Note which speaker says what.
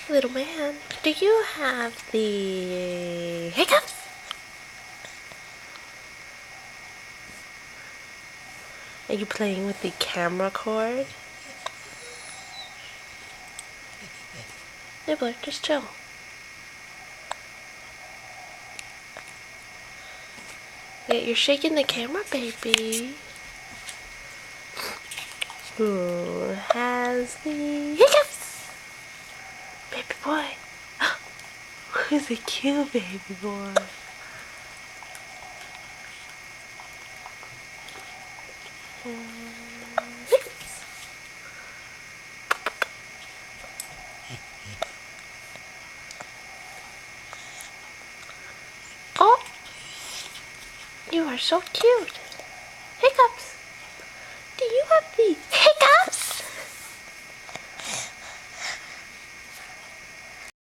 Speaker 1: Little man, do you have the hiccups? Are you playing with the camera cord? Nibbler, just chill. Yeah, you're shaking the camera, baby. Who has the hiccups? Baby boy. Who's a cute baby boy? Hiccups. Oh, you are so cute. Hiccups. Do you have the